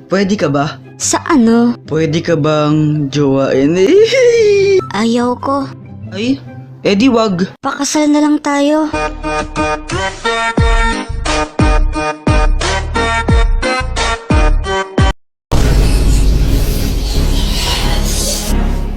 Pwede ka ba? Sa ano? Pwede ka bang jowain? Ayaw ko. Ay, edi wag. Pakasal na lang tayo.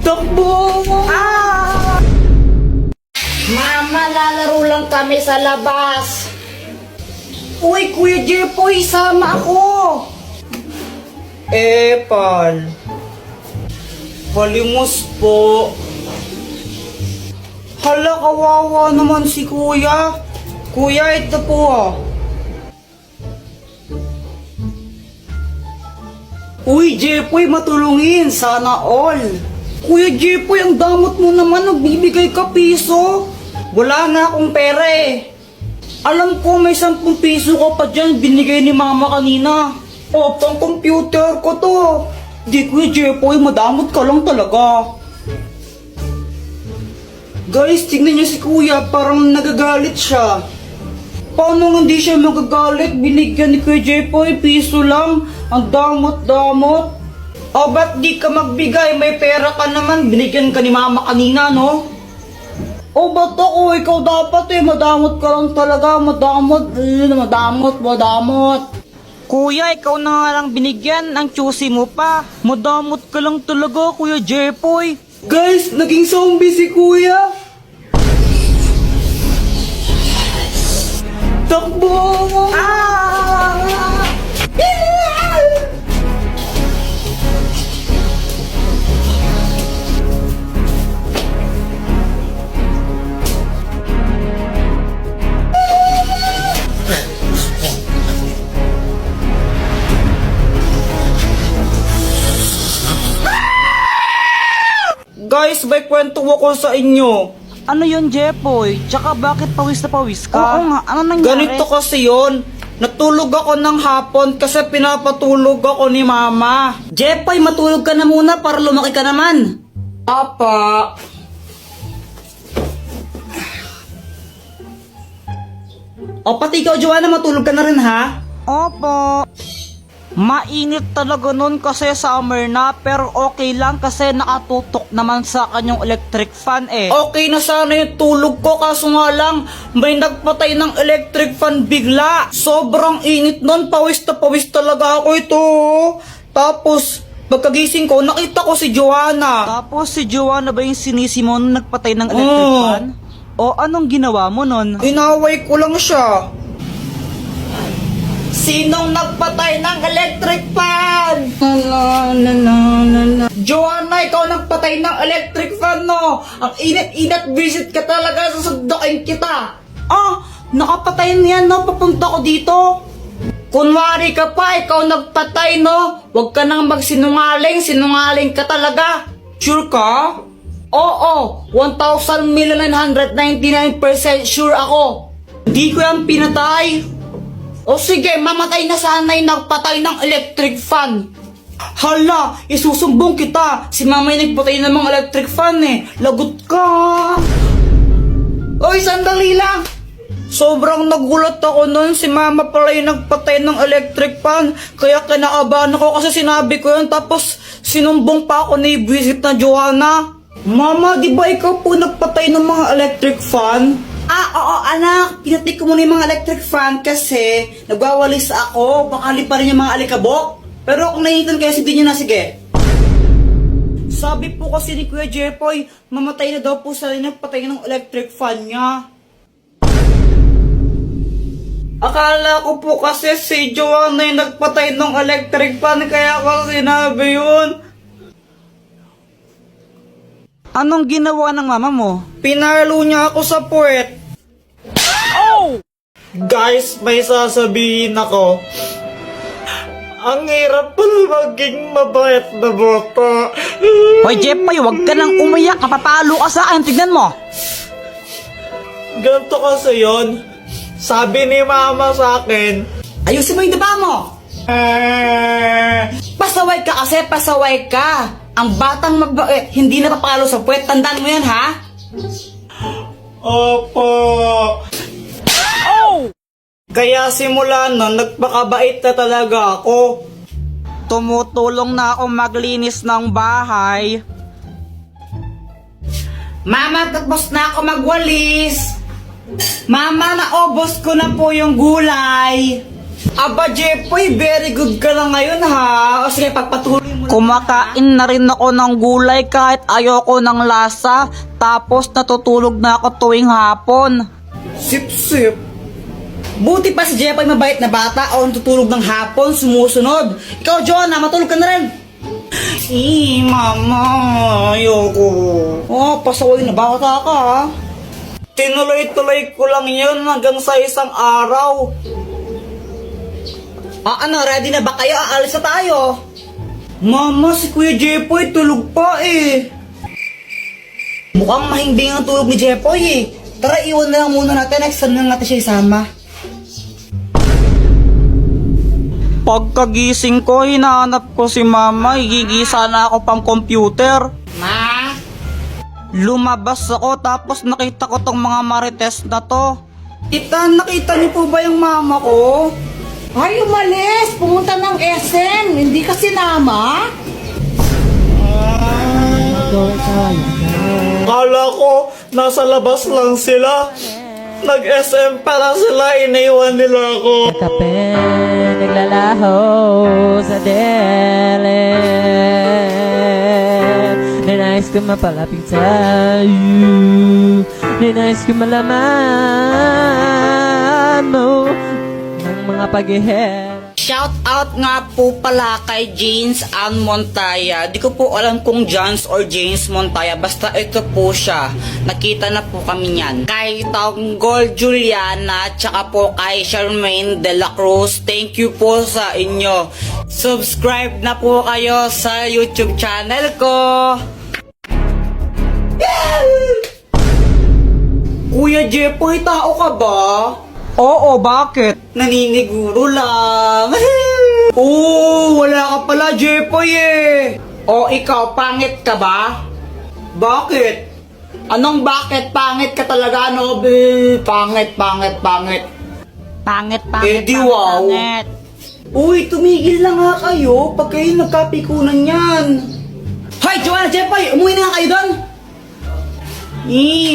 Takbo! Mama, lalaro lang kami sa labas. Uy, Kuya Jepoy, sama ako! Pal. Halimos po. Hala, kawawa naman si Kuya. Kuya, ito po ah. Uy, Jepoy, matulungin. Sana all. Kuya Jepoy, ang damot mo naman. Nagbibigay ka piso. Wala na akong pera eh. Alam ko may 10 piso ka pa dyan. Binigay ni mama kanina. O, pang computer ko to. Di, Kuya Jepoy, madamot ka lang talaga. Guys, tingnan niyo si Kuya. Parang nagagalit siya. Paano hindi siya magagalit? Binigyan ni Kuya Jepoy, piso lang. Ang damot-damot. O, ba't di ka magbigay? May pera ka naman. Binigyan ka ni mama kanina, no? O, ba't ako? Ikaw dapat eh. Madamot ka lang talaga. Madamot. Madamot. Kuya, ikaw na nga lang binigyan. Ang choosy mo pa. Madamot ka lang talaga, Kuya Jepoy. Guys, naging zombie si Kuya. Takbo! Guys, may kwento ako sa inyo. Ano yun, Jepoy? Tsaka bakit pawis na pawis ka? Oo nga, ano nangyari? Ganito kasi yun. Natulog ako ng hapon kasi pinapatulog ako ni mama. Jepoy, matulog ka na muna para lumaki ka naman. Apa. O pati ikaw, Joanna, matulog ka na rin ha? Opo. Mainit talaga nun kasi summer na, pero okay lang kasi nakatutok naman sa kanyang electric fan eh. Okay na sana yung tulog ko, kaso nga lang may nagpatay ng electric fan bigla. Sobrang init nun, pawis na pawis talaga ako ito. Tapos pagkagising ko, nakita ko si Joanna. Tapos si Joanna ba yung sinisi mo nung nagpatay ng electric fan? O anong ginawa mo nun? Inaway ko lang siya. Sinong nagpatay ng electric fan? Joanna, ikaw nagpatay ng electric fan, no? Ang init-init, visit ka talaga, susundukin kita. Ah, nakapatay niyan, no? Papunta ko dito. Kunwari ka pa, ikaw nagpatay, no? Huwag ka nang magsinungaling, sinungaling ka talaga. Sure ka? Oo, 1,999% sure ako. Hindi ko yan pinatay. O sige, mamatay na sana yung nagpatay ng electric fan. Hala, isusumbong kita. Si mama yung nagpatay ng mga electric fan eh. Lagot ka. Oy, sandali lang. Sobrang nagulat ako nun. Si mama pala yung nagpatay ng electric fan. Kaya kinakabahan ako kasi sinabi ko yun. Tapos sinumbong pa ako ni visit na Joanna. Mama, di ba ikaw po nagpatay ng mga electric fan? Oo anak, pinatay ko muna yung mga electric fan kasi nagwawalis ako, baka liparin yung mga alikabok. Pero kung nainitan kaya si Dinyo na, sige. Sabi po kasi ni Kuya Jepoy, mamatay na daw po sa nagpatay ng electric fan niya. Akala ko po kasi si Joanna yung nagpatay ng electric fan kaya ako sinabi yun. Anong ginawa ng mama mo? Pinalo niya ako sa puwet. Oh! Guys, may sasabihin ako. Ang hirap pala maging mabait na bata. Hoy, Jepoy, huwag ka nang umiyak. Kapapalo ka sa akin. Tignan mo. Ganito kasi yun. Sabi ni mama sa akin, Ayusin mo yung daba mo. Pasaway ka kasi, pasaway ka. Ang batang mabait, hindi napapalo sa puwet. Tandaan mo yan, ha? Opo. Oh! Kaya simula nun, nagpakabait na talaga ako. Tumutulong na ako maglinis ng bahay. Mama, tapos na ako magwalis. Mama, naobos ko na po yung gulay. Aba, Jepoy, very good ka na ngayon ha. O sige, pagpatuloy mo na. Kumakain na rin ako ng gulay kahit ayoko ng lasa. Tapos natutulog na ako tuwing hapon. Sip-sip. Buti pa si Jepoy mabait na bata o natutulog ng hapon, sumusunod. Ikaw, Joanna, matulog ka na rin. Mama, ayoko. Oh, pasaway na bata ka ha. Tinuloy-tuloy ko lang yun hanggang sa isang araw. Ano, ready na ba kayo? Aalis na tayo. Mama, si Kuya Jepoy tulog pa eh. Mukhang mahimbing ang tulog ni Jepoy eh. Tara, iwan na lang muna natin. Next time na natin siya isama. Pagkagising ko, hinahanap ko si mama. Higigisa na ako pang computer. Ma? Lumabas ako tapos nakita ko tong mga marites na to. Tita, nakita niyo po ba yung mama ko? Ay, umalis! Pumunta ng SM! Hindi ka sinama? Kala ko, nasa labas lang sila. Nag-SM pala sila, iniwan nila ako. Kape, naglalaho sa dilim. Ninais ko mapalapit sa'yo. Ninais ko malaman mo ng mga pag-ihera. Shout out nga po pala kay James Ann Montaya. Di ko po alam kung Jans or James Montaya. Basta ito po siya. Nakita na po kami niyan. Kay Tanggol Juliana, tsaka po kay Charmaine de la Cruz. Thank you po sa inyo. Subscribe na po kayo sa YouTube channel ko. Kuya Jepoy, tao ka ba? Oo, bakit? Naniniguro lang. Wala ka pala, Jepoy eh. O ikaw, pangit ka ba? Bakit? Anong bakit? Pangit ka talaga, no? Pangit. Pangit, di wow. pangit. Uy, tumigil na nga kayo pag kayo nagkapikunan yan. Hoy, Joanna, Jepoy, umuwi na nga kayo doon.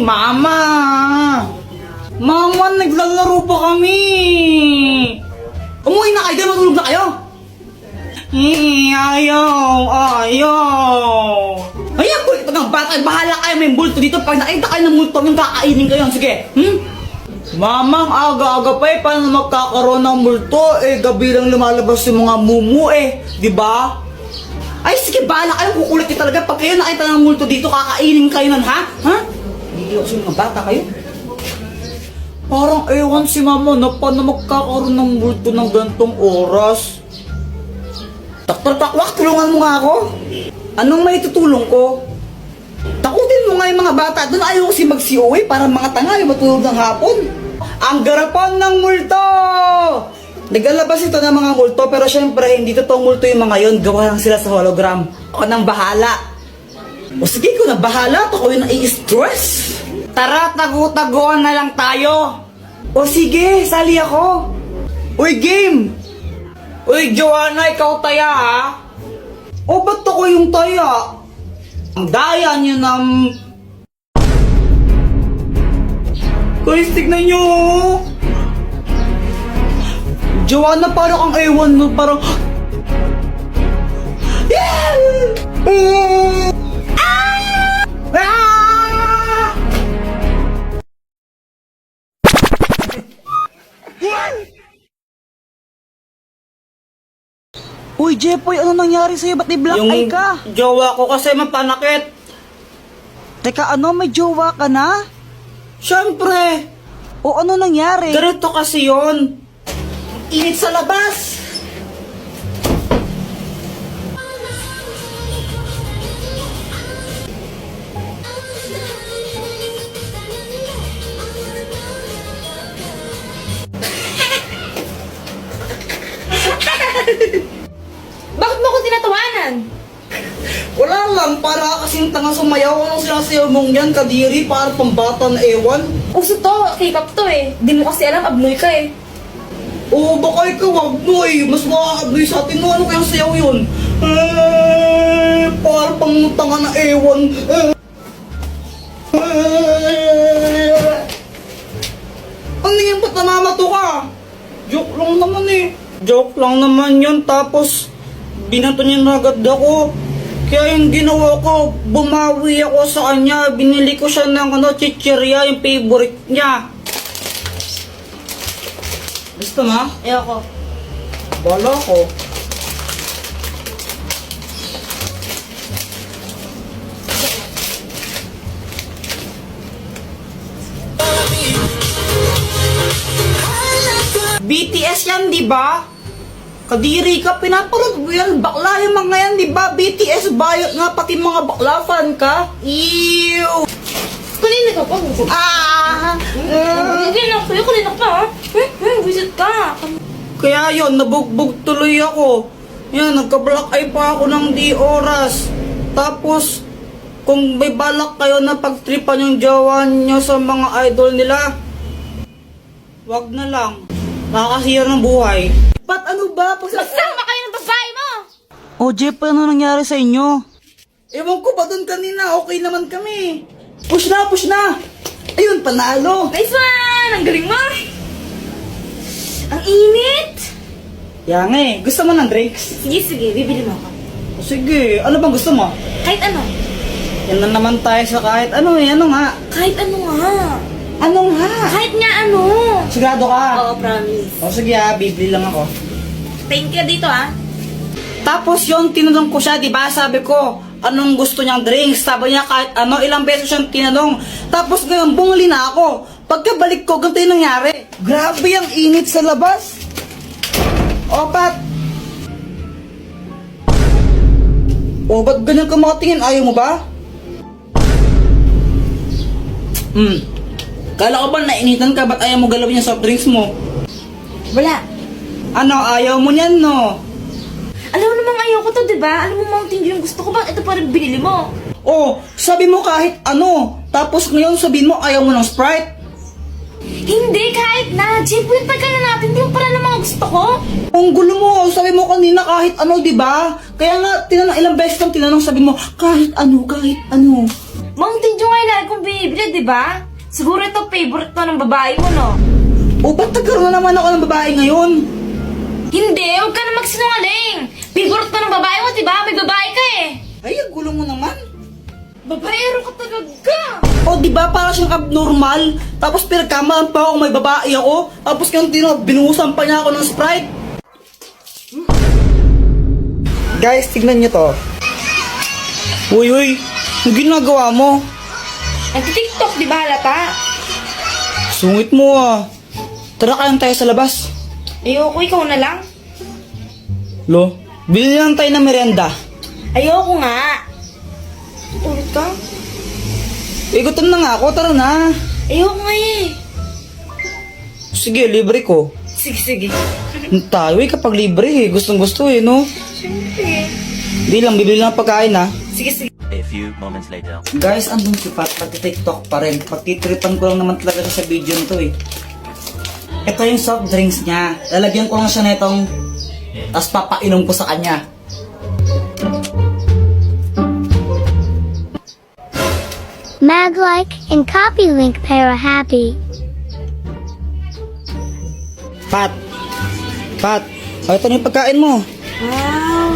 Mama. Mama, naglalaro pa kami. Umuwi na kayo doon, matulog na kayo. Ayaw. Ayan, kulit ng bata. Bahala kayo, may multo dito. Pag nakita kayo ng multo, yung kakainin kayo. Sige, Mama, aga-aga pa eh. Paano magkakaroon ng multo? Gabi lang lumalabas yung mga mumu eh. Diba? Ay, sige, bahala kayo. Kukulit kayo talaga. Pag kayo nakita ng multo dito, kakainin kayo nun, ha? Hindi ako mga bata kayo. Parang ewan si mama na paano magkakaroon ng multo ng gantong oras. Dr. Pakwak, tulungan mo nga ako. Anong may tutulong ko? Takutin mo nga yung mga bata. Doon ayaw kasi mag-COA para mga tanga yung matulog ng hapon. Ang garapan ng multo! Naglalabas ito ng mga multo pero syempre hindi totoong multo yung mga yon. Gawa lang sila sa hologram. Ako nang bahala. O sige, ko na bahala. Ako yung nai-stress. Tara, tago-tagoan na lang tayo. O sige, sali ako. Uy, game! Uy, Joanna, ikaw taya ha? O ba't ako yung taya? Ang daya niyo ng... Guys, tignan nyo! Joanna, parang ang ewan mo, parang... Uy, Jepoy, ano nangyari sa'yo? Ba't di-black eye ka? Jowa ko kasi mapanakit. Teka, may jowa ka na? Siyempre, O ano nangyari? ganito kasi yun. Init sa labas. Bakit mo ko tinatawanan? Wala lang, para kasing tanga sumayaw. Anong sinasayaw mong yan, kadiri, para pambata na ewan. Uso to, K-pop to eh. Di mo kasi alam, abnoy ka eh. Oo, baka ikaw, wag mo eh. Mas makakabay sa atin mo. Ano kayang sayaw yun? Parang pangutang na ewan. Ano yan? Ba't namamato ka? Joke lang naman eh. Joke lang naman yun. Tapos, binato niya na agad ako. Kaya yung ginawa ko, bumawi ako sa kanya. Binili ko siya ng chichirya, yung favorite niya. Gusto mo? Ayoko. Bala ko. BTS yan, di ba? Kadiri ka, pinapanood mo yan. Bakla yung mga yan, di ba? BTS bayot nga, pati mga bakla fan ka. Ew! Kanina ka pa. Ah! Kanina ka pa, ha? Visit ka. Kaya yon nabugbog tuloy ako. Yan, nagka-black eye pa ako ng di oras. Tapos, kung may balak kayo na pagtripan yung jowa nyo sa mga idol nila, wag na lang. Nakakasira ng buhay. Ba't ano ba? Magsama kayo ng babae mo! O Jeff, ano nangyari sa inyo? Ewan ko ba doon kanina? Okay naman kami. Push na, push na! Ayun, panalo! Nice one! Ang galing mo! Ang init! Yan nga eh. Gusto mo ng drinks? Sige, bibili mo ako. Sige, ano bang gusto mo? Kahit ano. Yan na naman tayo sa kahit ano eh. Ano nga? Kahit ano nga. Ano nga? Kahit nga ano. Sigurado ka? Oo, promise. O sige bibili lang ako. Thank you dito, ha? Tapos yon tinanong ko siya, di ba? Sabi ko, anong gusto niyang drinks? Sabi niya kahit ano, ilang beses siyang tinanong. Tapos ngayon, bumuli na ako. Pagkabalik ko, ganito yung nangyari. Grabe ang init sa labas. O, ba't? O, ba't ganyan ka makatingin? Ayaw mo ba? Kala ko ba nainitan ka? Ba't ayaw mo galawin yung soft drinks mo? Wala. Ano, ayaw mo niyan, no? Alam mo namang ayaw ko to, di ba? Alam mo Mountain Dew yung gusto ko. Bakit ito pa rin binili mo? Oh, sabi mo kahit ano. Tapos ngayon sabihin mo ayaw mo ng Sprite. Hindi, kahit na. Jeep, wintag ka na natin. Di mo pala ng mga gusto ko. Ang gulo mo, sabi mo kanina kahit ano, di ba? Kaya nga, tinanong ilang beses kang tinanong, sabi mo, kahit ano, kahit ano. Mountain Dew nga yung lagi kong binibili, di ba? Siguro ito favorite to ng babae mo, no? O, ba't nagkaroon na naman ako ng babae ngayon? Hindi, huwag ka na magsinungaling. Favorite to ng babae mo, di ba? May babae ka eh. Ay, ang gulo mo naman. Babaero ka talaga. O, di ba, para siyang abnormal. Tapos pinagkamalan pa ako, may babae ako. Tapos kaya binuhusan pa niya ako ng Sprite. Guys, tignan niyo to. Uy, ang ginagawa mo? Nag-tiktok, di ba halata? Sungit mo ah. Tara kayang tayo sa labas. Ayoko, ikaw na lang. Lo, bili lang tayo ng merienda. Ayoko nga. Ulit ka? Gutom na nga ako, tara na. Ayoko nga eh. Sige, libre ko. Sige. Tayo eh, kapag libre eh. Gustong gusto eh, no? Siyempre. Hindi lang, bibili lang ng pagkain ha. Sige. A few moments later. Guys, andun si Pat, pag-tiktok pa rin. Pagtitripan ko lang naman talaga siya sa video nito eh. Ito yung soft drinks niya. Lalagyan ko lang siya na itong, tapos papainom ko sa kanya. Mag-like and copy link para happy. Pat! O, ito na yung pagkain mo. Wow.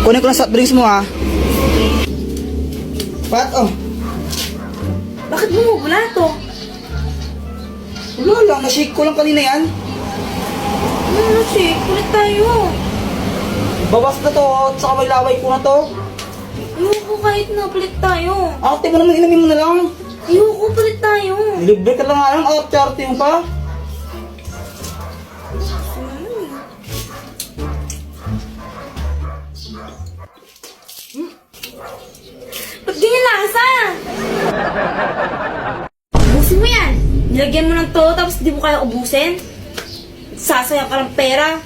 Kunin ko lang soft drinks mo ha. Pat, oh. Bakit bumubula to? Wala lang, na-shake ko lang kanina yan. Ano siya? Kulit tayo. Bawas na to, at saka may laway ko na to. Ayoko kahit na palit tayo. Ate mo naman, inamin mo na lang. Ayoko palit tayo. Libre ka lang nga lang, out-charte mo pa. Ba't ganyan lasa? Ubusin mo yan. Nilagyan mo ng to, tapos di mo kaya ubusin. Sasayang ka ng pera.